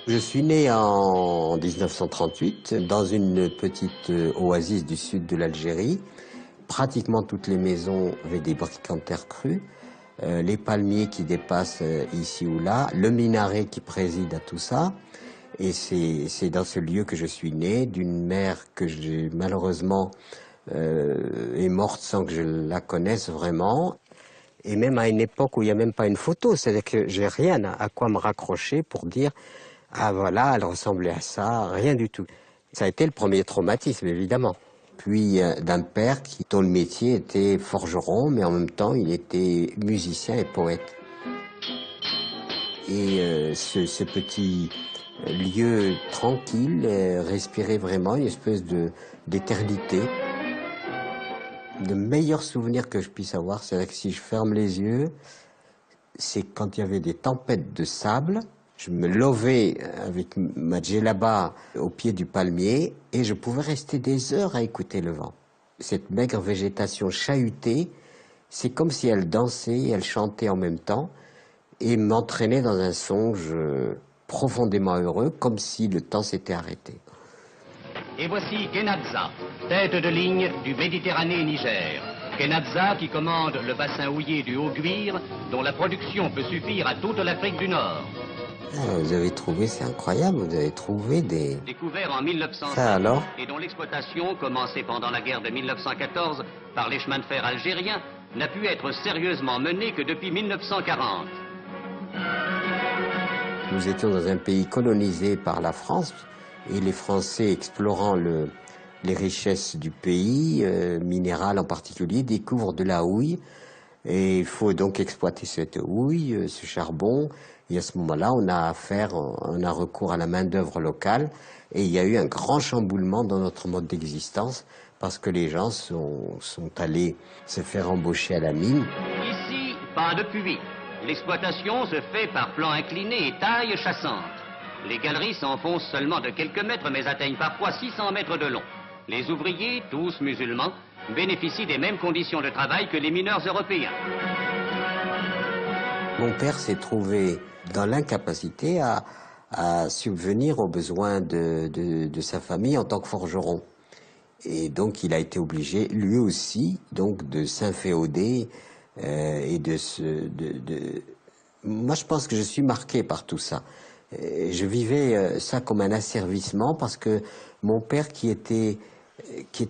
Je suis né en 1938 dans une petite oasis du sud de l'Algérie. Pratiquement toutes les maisons avaient des briques en terre crue, les palmiers qui dépassent ici ou là, le minaret qui préside à tout ça. Et c'est dans ce lieu que je suis né, d'une mère que j'ai malheureusement est morte sans que je la connaisse vraiment. Et même à une époque où il n'y a même pas une photo, c'est-à-dire que j'ai rien à quoi me raccrocher pour dire ah voilà, elle ressemblait à ça, rien du tout. Ça a été le premier traumatisme, évidemment. Puis d'un père dont le métier était forgeron, mais en même temps il était musicien et poète. Et ce petit lieu tranquille respirait vraiment une espèce d'éternité. Le meilleur souvenir que je puisse avoir, c'est que si je ferme les yeux, c'est quand il y avait des tempêtes de sable. Je me lovais avec ma djellaba au pied du palmier et je pouvais rester des heures à écouter le vent. Cette maigre végétation chahutée, c'est comme si elle dansait et elle chantait en même temps et m'entraînait dans un songe profondément heureux, comme si le temps s'était arrêté. Et voici Kenadza, tête de ligne du Méditerranée-Niger. Kenadza qui commande le bassin houillé du Haut-Guir, dont la production peut suffire à toute l'Afrique du Nord. Ah, vous avez trouvé, c'est incroyable, vous avez trouvé des... Découvert en 1905 Ça alors? Et dont l'exploitation, commencée pendant la guerre de 1914 par les chemins de fer algériens, n'a pu être sérieusement menée que depuis 1940. Nous étions dans un pays colonisé par la France et les Français explorant les richesses du pays, minérales en particulier, découvrent de la houille. Et il faut donc exploiter cette houille, ce charbon. Et à ce moment-là, on a recours à la main-d'œuvre locale. Et il y a eu un grand chamboulement dans notre mode d'existence parce que les gens sont allés se faire embaucher à la mine. Ici, pas de puits. L'exploitation se fait par plan incliné et taille chassante. Les galeries s'enfoncent seulement de quelques mètres, mais atteignent parfois 600 mètres de long. Les ouvriers, tous musulmans, bénéficient des mêmes conditions de travail que les mineurs européens. Mon père s'est trouvé dans l'incapacité à subvenir aux besoins de sa famille en tant que forgeron. Et donc il a été obligé, lui aussi, donc de s'inféoder et Moi je pense que je suis marqué par tout ça. Je vivais ça comme un asservissement parce que mon père qui était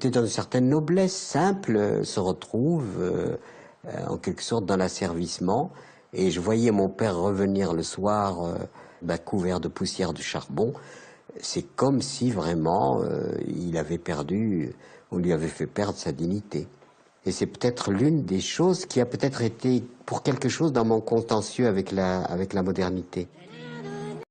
dans une certaine noblesse simple se retrouve en quelque sorte dans l'asservissement. Et je voyais mon père revenir le soir couvert de poussière de charbon. C'est comme si vraiment il avait perdu, on lui avait fait perdre sa dignité. Et c'est peut-être l'une des choses qui a peut-être été pour quelque chose dans mon contentieux avec la modernité.